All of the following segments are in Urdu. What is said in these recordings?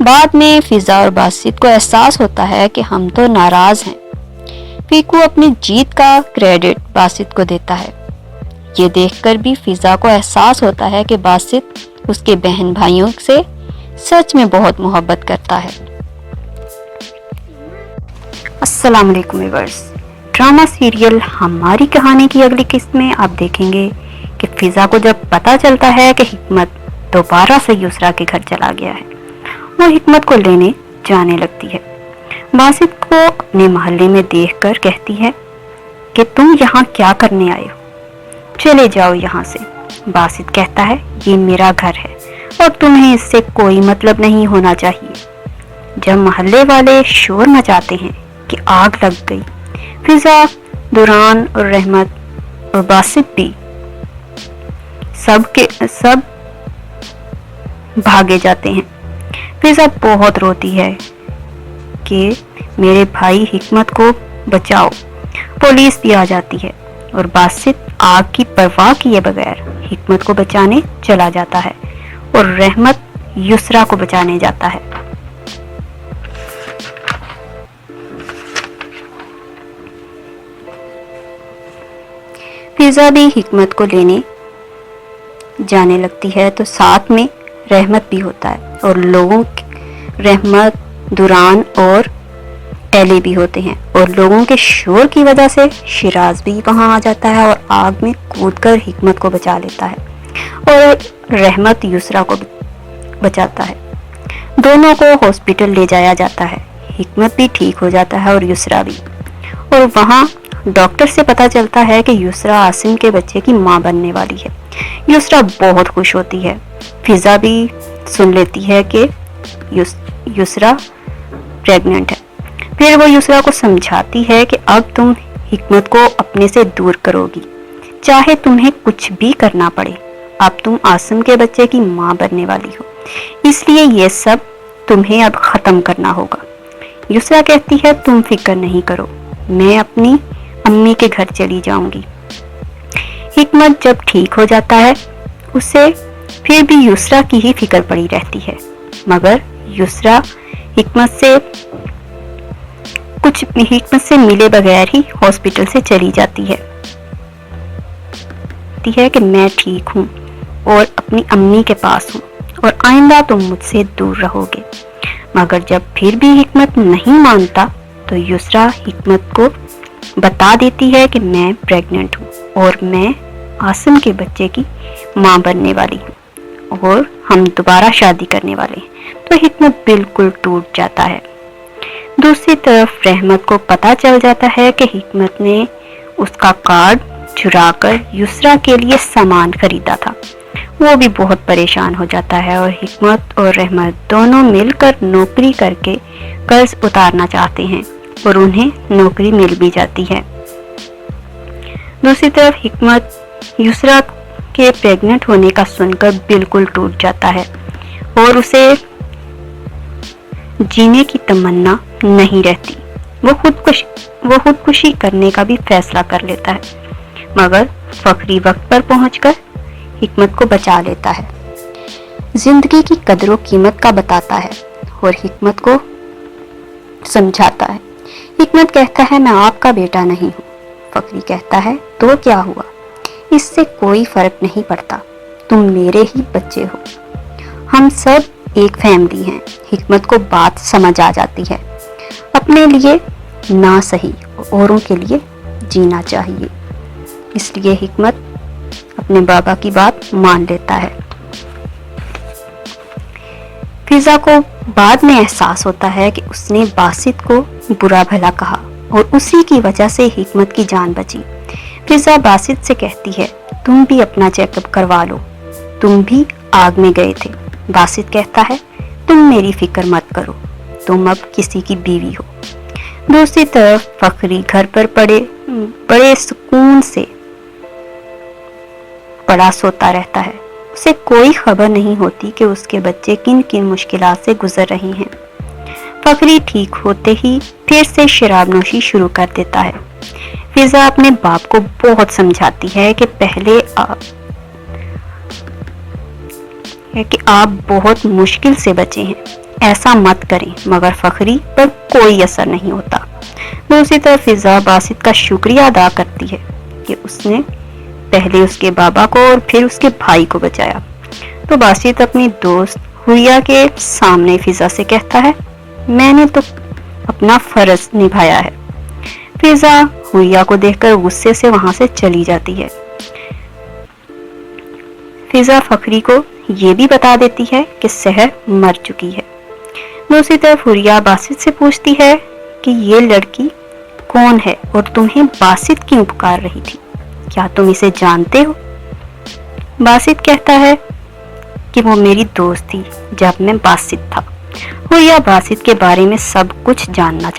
بعد میں فضا اور باسط کو احساس ہوتا ہے کہ ہم تو ناراض ہیں۔ فیکو اپنی جیت کا کریڈٹ باسط کو دیتا ہے۔ یہ دیکھ کر بھی فضا کو احساس ہوتا ہے کہ باسط اس کے بہن بھائیوں سے سچ میں بہت محبت کرتا ہے۔ السلام علیکم ویورز، ڈرامہ سیریل ہماری کہانی کی اگلی قسط میں آپ دیکھیں گے کہ فضا کو جب پتا چلتا ہے کہ حکمت دوبارہ سے یسریٰ کے گھر چلا گیا ہے، وہ حکمت کو لینے جانے لگتی ہے۔ باسط کو اپنے محلے میں دیکھ کر کہتی ہے کہ تم یہاں کیا کرنے آئے ہو، چلے جاؤ یہاں سے۔ باسط کہتا ہے یہ میرا گھر ہے اور تمہیں اس سے کوئی مطلب نہیں ہونا چاہیے۔ جب محلے والے شور مچاتے ہیں کہ آگ لگ گئی، فضا، دوران اور رحمت اور باسط بھی سب بھاگے جاتے ہیں۔ فضا بہت روتی ہے کہ میرے بھائی حکمت کو بچاؤ۔ پولیس بھی آ جاتی ہے اور باسط آگ کی پرواہ کیے بغیر حکمت کو بچانے چلا جاتا ہے اور رحمت یسریٰ کو بچانے جاتا ہے۔ فضا بھی حکمت کو لینے جانے لگتی ہے تو ساتھ میں رحمت بھی ہوتا ہے اور رحمت، دوران اور ٹیلی بھی ہوتے ہیں، اور لوگوں کے شور کی وجہ سے شیراز بھی وہاں آ جاتا ہے اور آگ میں کود کر حکمت کو بچا لیتا ہے اور رحمت یسریٰ کو بچاتا ہے۔ دونوں کو ہاسپٹل لے جایا جاتا ہے۔ حکمت بھی ٹھیک ہو جاتا ہے اور یسریٰ بھی، اور وہاں ڈاکٹر سے پتا چلتا ہے کہ یسریٰ عاصم کے بچے کی ماں بننے والی ہے۔ یسریٰ بہت خوش ہوتی ہے۔ فضا بھی سن لیتی ہے کہ یسریٰ پریگننٹ ہے۔ پھر وہ یسریٰ کو سمجھاتی ہے کہ اب تم حکمت کو اپنے سے دور کرو گی، چاہے تمہیں کچھ بھی کرنا پڑے، اب تم عاصم کے بچے کی ماں بننے والی ہو، اس لیے یہ سب تمہیں اب ختم کرنا ہوگا۔ یسریٰ کہتی ہے تم فکر نہیں کرو، میں اپنی امی کے گھر چلی جاؤں گی۔ حکمت جب ٹھیک ہو جاتا ہے اسے پھر بھی یسریٰ کی ہی فکر پڑی رہتی ہے، مگر یسریٰ حکمت سے ملے بغیر ہی ہاسپٹل سے چلی جاتی ہے کہ میں ٹھیک ہوں اور اپنی امی کے پاس ہوں اور آئندہ تم مجھ سے دور رہو گے۔ مگر جب پھر بھی حکمت نہیں مانتا تو یسریٰ حکمت کو بتا دیتی ہے کہ میں پریگننٹ ہوں اور میں عاصم کے بچے کی ماں بننے والی ہوں اور ہم دوبارہ شادی کرنے والے ہیں، تو حکمت بالکل ٹوٹ جاتا ہے۔ دوسری طرف رحمت کو پتا چل جاتا ہے کہ حکمت نے اس کا کارڈ چرا کر یسریٰ کے لیے سامان خریدا تھا۔ وہ بھی بہت پریشان ہو جاتا ہے اور حکمت اور رحمت دونوں مل کر نوکری کر کے قرض اتارنا چاہتے ہیں اور انہیں نوکری مل بھی جاتی ہے۔ دوسری طرف حکمت یسریٰ کے پریگننٹ ہونے کا سن کر بالکل ٹوٹ جاتا ہے اور اسے جینے کی تمنا نہیں رہتی۔ وہ خودکشی کرنے کا بھی فیصلہ کر لیتا ہے، مگر فخری وقت پر پہنچ کر حکمت کو بچا لیتا ہے، زندگی کی قدر و قیمت کا بتاتا ہے اور حکمت کو سمجھاتا ہے۔ حکمت کہتا ہے میں آپ کا بیٹا نہیں ہوں۔ فخری کہتا ہے تو کیا ہوا، اس سے کوئی فرق نہیں پڑتا، تم میرے ہی بچے ہو، ہم سب ایک فیملی ہیں۔ حکمت کو بات سمجھ آ جاتی ہے، اپنے لیے نہ صحیح اوروں کے لیے جینا چاہیے، اس لیے حکمت اپنے بابا کی بات مان لیتا ہے۔ فضا کو بعد میں احساس ہوتا ہے کہ اس نے باسط کو برا بھلا کہا اور اسی کی وجہ سے حکمت کی جان بچی۔ فضا باسط سے کہتی ہے تم بھی اپنا چیک اپ کروا لو، تم بھی آگ میں گئے تھے۔ باسط کہتا ہے تم میری فکر مت کرو، تم اب کسی کی بیوی ہو۔ دوسری طرف فخری گھر پر بڑے سکون سے پڑا سوتا رہتا ہے، اسے کوئی خبر نہیں ہوتی کہ اس کے بچے کن کن مشکلات سے گزر رہے ہیں۔ فخری ٹھیک ہوتے ہی پھر سے شراب نوشی شروع کر دیتا ہے۔ فضا اپنے باپ کو بہت سمجھاتی ہے کہ آپ بہت مشکل سے بچے ہیں، ایسا مت کریں، مگر فخری پر کوئی اثر نہیں ہوتا۔ دوسری طرف فضا باسط کا شکریہ ادا کرتی ہے کہ اس نے پہلے اس کے بابا کو اور پھر اس کے بھائی کو بچایا۔ تو باسط اپنی دوست حوریا کے سامنے فضا سے کہتا ہے، میں نے تو اپنا فرض نبھایا ہے۔ فضا حوریا کو دیکھ کر غصے سے وہاں سے چلی جاتی ہے۔ فضا فخری کو یہ بھی بتا دیتی ہے کہ سحر مر چکی ہے۔ دوسری طرف حوریا باسط سے پوچھتی ہے کہ یہ لڑکی کون ہے اور تمہیں باسط کیوں پکار رہی تھی؟ کیا تم اسے جانتے ہو؟ باسط کہتا ہے کہ وہ میری دوست تھی جب میں باسط تھا۔ حوریا باسط کے بارے میں سب کچھ جاننا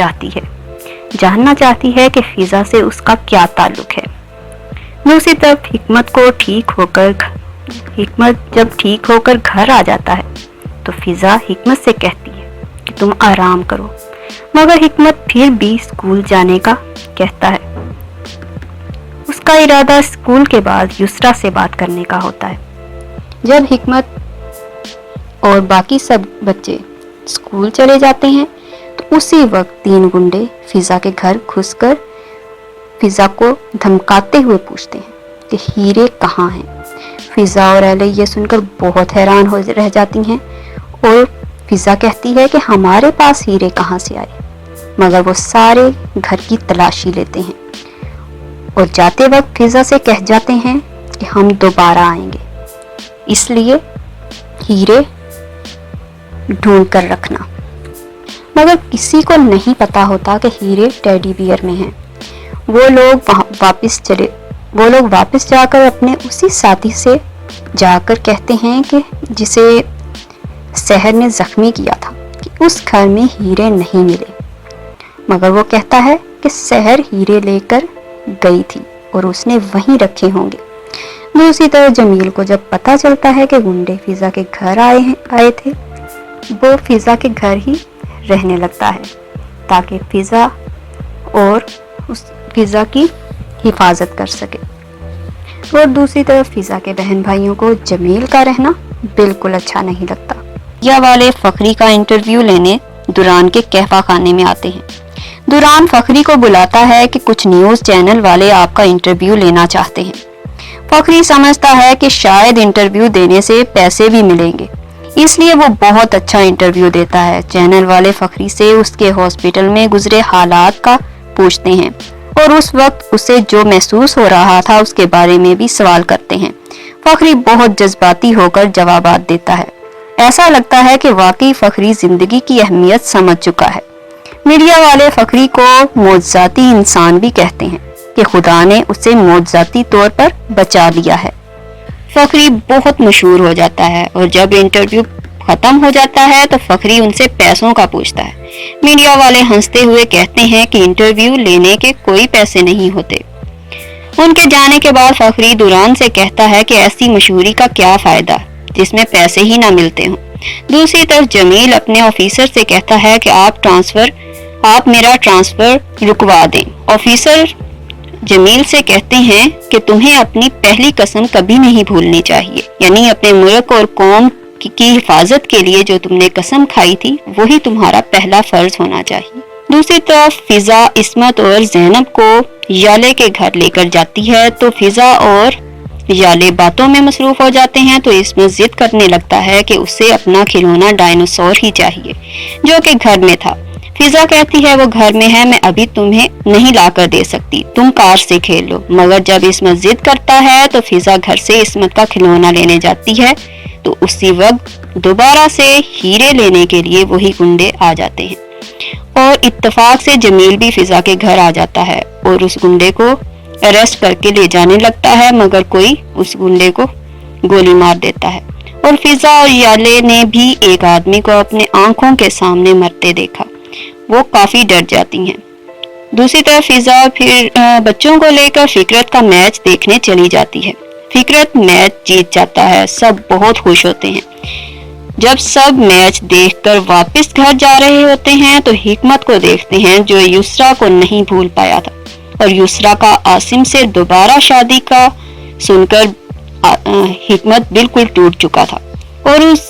چاہتی ہے کہ فضا سے اس کا کیا تعلق ہے۔ دوسری طرف حکمت جب ٹھیک ہو کر گھر آ جاتا ہے تو فضا حکمت سے کہتی ہے کہ تم آرام کرو، مگر حکمت پھر بھی اسکول جانے کا کہتا ہے۔ اس کا ارادہ اسکول کے بعد یسرا سے بات کرنے کا ہوتا ہے۔ جب حکمت اور باقی سب بچے اسکول چلے جاتے ہیں تو اسی وقت 3 گنڈے فضا کے گھر گھس کر فضا کو دھمکاتے ہوئے پوچھتے ہیں کہ ہیرے کہاں ہیں۔ فضا اور اہل یہ سن کر بہت حیران رہ جاتی ہیں اور فضا کہتی ہے کہ ہمارے پاس ہیرے کہاں سے آئے، مگر وہ سارے گھر کی تلاشی لیتے ہیں اور جاتے وقت فضا سے کہہ جاتے ہیں کہ ہم دوبارہ آئیں گے، اس لیے ہیرے ڈھونڈ کر رکھنا۔ مگر کسی کو نہیں پتا ہوتا کہ ہیرے ٹیڈی بیئر میں ہیں۔ وہ لوگ واپس جا کر اپنے اسی ساتھی سے جا کر کہتے ہیں کہ جسے سحر نے زخمی کیا تھا کہ اس گھر میں ہیرے نہیں ملے، مگر وہ کہتا ہے کہ سحر ہیرے لے کر گئی تھی اور اس نے وہیں رکھے ہوں گے۔ دوسری طرف جمیل کو جب پتا چلتا ہے کہ گنڈے فضا کے گھر آئے تھے، وہ فضا کے گھر ہی رہنے لگتا ہے تاکہ فضا کی حفاظت کر سکے۔ اور دوسری طرف فضا کے بہن بھائیوں کو جمیل کا رہنا بالکل اچھا نہیں لگتا۔ یا والے فخری کا انٹرویو لینے دوران کے قہوہ خانے میں آتے ہیں۔ دوران فخری کو بلاتا ہے کہ کچھ نیوز چینل والے آپ کا انٹرویو لینا چاہتے ہیں۔ فخری سمجھتا ہے کہ شاید انٹرویو دینے سے پیسے بھی ملیں گے، اس لیے وہ بہت اچھا انٹرویو دیتا ہے۔ چینل والے فخری سے اس کے ہاسپٹل میں گزرے حالات کا پوچھتے ہیں اور اس وقت اسے جو محسوس ہو رہا تھا اس کے بارے میں بھی سوال کرتے ہیں۔ فخری بہت جذباتی ہو کر جوابات دیتا ہے۔ ایسا لگتا ہے کہ واقعی فخری زندگی کی اہمیت سمجھ چکا ہے۔ میڈیا والے فخری کو معجزاتی انسان بھی کہتے ہیں کہ خدا نے اسے معجزاتی طور پر بچا لیا ہے۔ فخری بہت مشہور ہو جاتا ہے اور جب انٹرویو ختم ہو جاتا ہے تو فخری ان سے پیسوں کا پوچھتا ہے۔ میڈیا والے ہنستے ہوئے کہتے ہیں کہ انٹرویو لینے کے کوئی پیسے نہیں ہوتے۔ ان کے جانے کے بعد فخری دوران سے کہتا ہے کہ ایسی مشہوری کا کیا فائدہ جس میں پیسے ہی نہ ملتے ہوں۔ دوسری طرف جمیل اپنے آفیسر سے کہتا ہے کہ آپ میرا ٹرانسفر رکوا دیں۔ آفیسر جمیل سے کہتے ہیں کہ تمہیں اپنی پہلی قسم کبھی نہیں بھولنی چاہیے، یعنی اپنے ملک اور قوم کی حفاظت کے لیے جو تم نے قسم کھائی تھی وہی تمہارا پہلا فرض ہونا چاہیے۔ دوسری طرف فضا عصمت اور زینب کو یالے کے گھر لے کر جاتی ہے تو فضا اور یالے باتوں میں مصروف ہو جاتے ہیں تو عصمت ضد کرنے لگتا ہے کہ اسے اپنا کھلونا ڈائنوسور ہی چاہیے جو کہ گھر میں تھا۔ فضا کہتی ہے وہ گھر میں ہے، میں ابھی تمہیں نہیں لا کر دے سکتی، تم کار سے کھیل لو۔ مگر جب عصمت ضد کرتا ہے تو فضا گھر سے عصمت کا کھلونا لینے جاتی ہے تو اسی وقت دوبارہ سے ہیرے لینے کے لیے وہی گنڈے آ جاتے ہیں اور اتفاق سے جمیل بھی فضا کے گھر آ جاتا ہے اور اس گنڈے کو اریسٹ کر کے لے جانے لگتا ہے، مگر کوئی اس گنڈے کو گولی مار دیتا ہے اور فضا اور یالے نے بھی ایک آدمی کو اپنے آنکھوں کے سامنے مرتے دیکھا، وہ کافی ڈر جاتی ہیں۔ دوسری طرف فضا پھر بچوں کو لے کر فکرت کا میچ دیکھنے چلی جاتی ہے۔ فکرت میچ جیت جاتا ہے، سب بہت خوش ہوتے ہیں۔ جب سب میچ دیکھ کر واپس گھر جا رہے ہوتے ہیں تو حکمت کو دیکھتے ہیں جو یسرا کو نہیں بھول پایا تھا، اور یسرا کا عاصم سے دوبارہ شادی کا سن کر حکمت بالکل ٹوٹ چکا تھا اور اس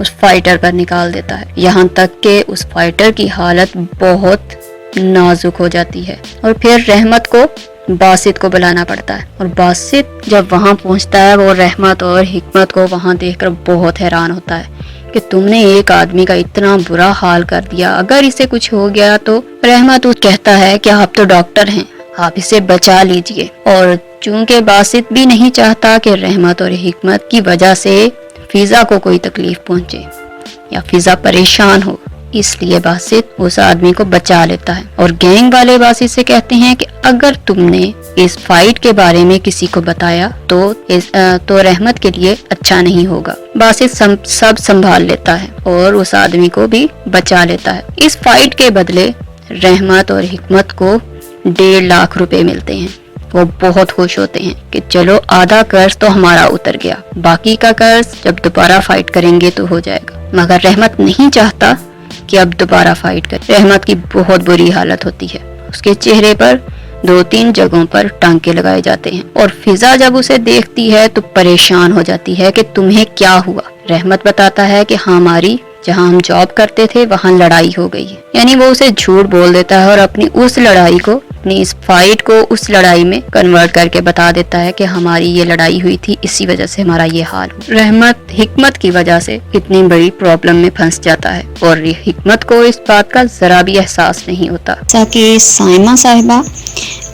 اس فائٹر پر نکال دیتا ہے، یہاں تک کہ اس فائٹر کی حالت بہت نازک ہو جاتی ہے۔ اور پھر رحمت کو باسط کو بلانا پڑتا ہے، اور باسط جب وہاں پہنچتا ہے وہ رحمت اور حکمت کو وہاں دیکھ کر بہت حیران ہوتا ہے کہ تم نے ایک آدمی کا اتنا برا حال کر دیا، اگر اسے کچھ ہو گیا تو۔ رحمت کہتا ہے کہ آپ تو ڈاکٹر ہیں، آپ اسے بچا لیجئے۔ اور چونکہ باسط بھی نہیں چاہتا کہ رحمت اور حکمت کی وجہ سے فضا کو کوئی تکلیف پہنچے یا فضا پریشان ہو، اس لیے باسط اس آدمی کو بچا لیتا ہے۔ اور گینگ والے باسط سے کہتے ہیں کہ اگر تم نے اس فائٹ کے بارے میں کسی کو بتایا تو رحمت کے لیے اچھا نہیں ہوگا۔ باسط سب سنبھال لیتا ہے اور اس آدمی کو بھی بچا لیتا ہے۔ اس فائٹ کے بدلے رحمت اور حکمت کو 1.5 لاکھ روپے ملتے ہیں۔ وہ بہت خوش ہوتے ہیں کہ چلو آدھا قرض تو ہمارا اتر گیا، باقی کا قرض جب دوبارہ فائٹ کریں گے تو ہو جائے گا۔ مگر رحمت نہیں چاہتا کہ اب دوبارہ فائٹ کرے۔ رحمت کی بہت بری حالت ہوتی ہے، اس کے چہرے پر 2-3 جگہوں پر ٹانکے لگائے جاتے ہیں، اور فضا جب اسے دیکھتی ہے تو پریشان ہو جاتی ہے کہ تمہیں کیا ہوا۔ رحمت بتاتا ہے کہ ہماری جہاں ہم جاب کرتے تھے وہاں لڑائی ہو گئی ہے، یعنی وہ اسے جھوٹ بول دیتا ہے اور اپنی اس لڑائی کو، اپنی اس فائٹ کو اس لڑائی میں کنورٹ کر کے بتا دیتا ہے کہ ہماری یہ لڑائی ہوئی تھی، اسی وجہ سے ہمارا یہ حال ہوا۔ رحمت حکمت کی وجہ سے اتنی بڑی پرابلم میں پھنس جاتا ہے، اور حکمت کو اس بات کا ذرا بھی احساس نہیں ہوتا۔ تاکہ سائمہ صاحبہ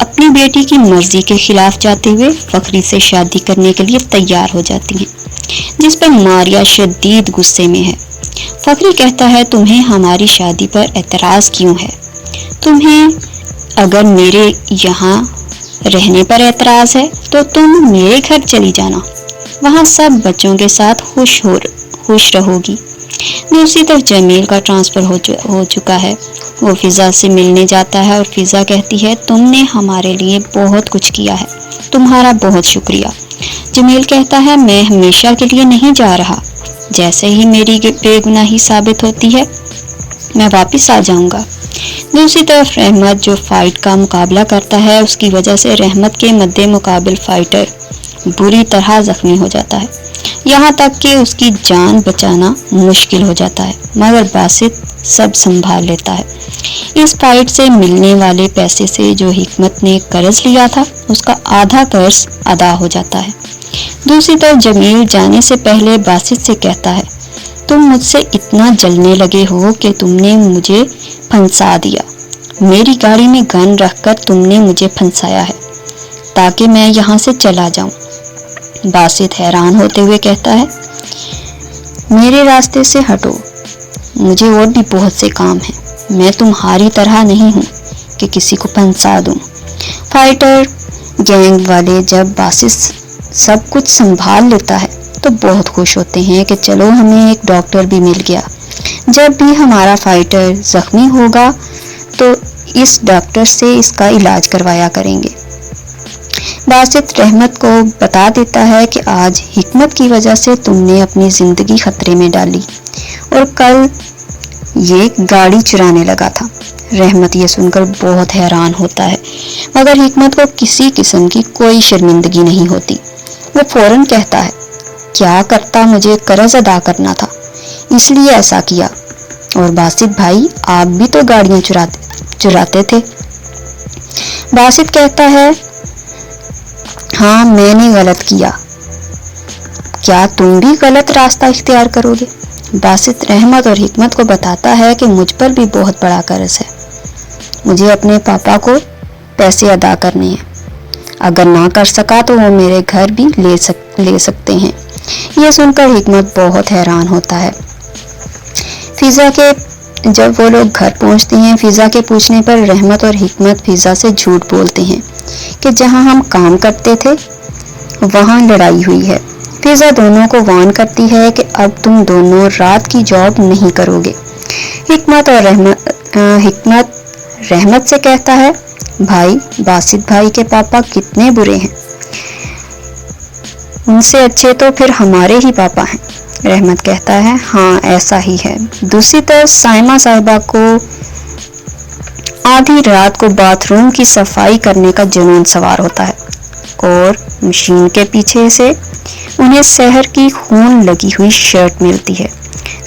اپنی بیٹی کی مرضی کے خلاف جاتے ہوئے فخری سے شادی کرنے کے لیے تیار ہو جاتی ہیں، جس پر ماریا شدید غصے میں ہے۔ فخری کہتا ہے تمہیں ہماری شادی پر اعتراض کیوں ہے؟ تمہیں اگر میرے یہاں رہنے پر اعتراض ہے تو تم میرے گھر چلی جانا، وہاں سب بچوں کے ساتھ خوش رہو گی۔ دوسری طرف جمیل کا ٹرانسفر ہو چکا ہے، وہ فضا سے ملنے جاتا ہے اور فضا کہتی ہے تم نے ہمارے لیے بہت کچھ کیا ہے، تمہارا بہت شکریہ۔ جمیل کہتا ہے میں ہمیشہ کے لیے نہیں جا رہا، جیسے ہی میری بے گناہی ثابت ہوتی ہے میں واپس آ جاؤں گا۔ دوسری طرف رحمت جو فائٹ کا مقابلہ کرتا ہے، اس کی وجہ سے رحمت کے مد مقابل فائٹر بری طرح زخمی ہو جاتا ہے، یہاں تک کہ اس کی جان بچانا مشکل ہو جاتا ہے، مگر باسط سب سنبھال لیتا ہے۔ اس فائٹ سے ملنے والے پیسے سے جو حکمت نے قرض لیا تھا اس کا آدھا قرض ادا ہو جاتا ہے۔ دوسری طرف جمیل جانے سے پہلے باسط سے کہتا ہے تم مجھ سے اتنا جلنے لگے ہو کہ تم نے مجھے پھنسا دیا، میری گاڑی میں گن رکھ کر تم نے مجھے پھنسایا ہے تاکہ میں یہاں سے چلا جاؤں۔ باسط حیران ہوتے ہوئے کہتا ہے میرے راستے سے ہٹو، مجھے اور بھی بہت سے کام ہیں، میں تمہاری طرح نہیں ہوں کہ کسی کو پھنسا دوں۔ فائٹر گینگ والے جب باسط سب کچھ سنبھال لیتا ہے تو بہت خوش ہوتے ہیں کہ چلو ہمیں ایک ڈاکٹر بھی مل گیا، جب بھی ہمارا فائٹر زخمی ہوگا تو اس ڈاکٹر سے اس کا علاج کروایا کریں گے۔ باسط رحمت کو بتا دیتا ہے کہ آج حکمت کی وجہ سے تم نے اپنی زندگی خطرے میں ڈالی اور کل یہ گاڑی چرانے لگا تھا۔ رحمت یہ سن کر بہت حیران ہوتا ہے، مگر حکمت کو کسی قسم کی کوئی شرمندگی نہیں ہوتی۔ وہ فوراً کہتا ہے کیا کرتا، مجھے قرض ادا کرنا تھا اس لیے ایسا کیا، اور باسط بھائی آپ بھی تو گاڑیاں چراتے تھے۔ باسط کہتا ہے ہاں میں نے غلط کیا، کیا تم بھی غلط راستہ اختیار کرو گے؟ باسط رحمت اور حکمت کو بتاتا ہے کہ مجھ پر بھی بہت بڑا قرض ہے، مجھے اپنے پاپا کو پیسے ادا کرنے ہیں، اگر نہ کر سکا تو وہ میرے گھر بھی لے سکتے ہیں۔ یہ سن کر حکمت بہت حیران ہوتا ہے۔ فضا کے جب وہ لوگ گھر پہنچتے ہیں، فضا کے پوچھنے پر رحمت اور حکمت فضا سے جھوٹ بولتے ہیں کہ جہاں ہم کام کرتے تھے وہاں لڑائی ہوئی ہے۔ فضا دونوں کو وارن کرتی ہے کہ اب تم دونوں رات کی جاب نہیں کرو گے۔ حکمت رحمت سے کہتا ہے بھائی باسط بھائی کے پاپا کتنے برے ہیں، ان سے اچھے تو پھر ہمارے ہی پاپا ہیں۔ رحمت کہتا ہے ہاں ایسا ہی ہے۔ دوسری طرف سائمہ صاحبہ کو آدھی رات کو باتھ روم کی صفائی کرنے کا جنون سوار ہوتا ہے اور مشین کے پیچھے سے انہیں سحر کی خون لگی ہوئی شرٹ ملتی ہے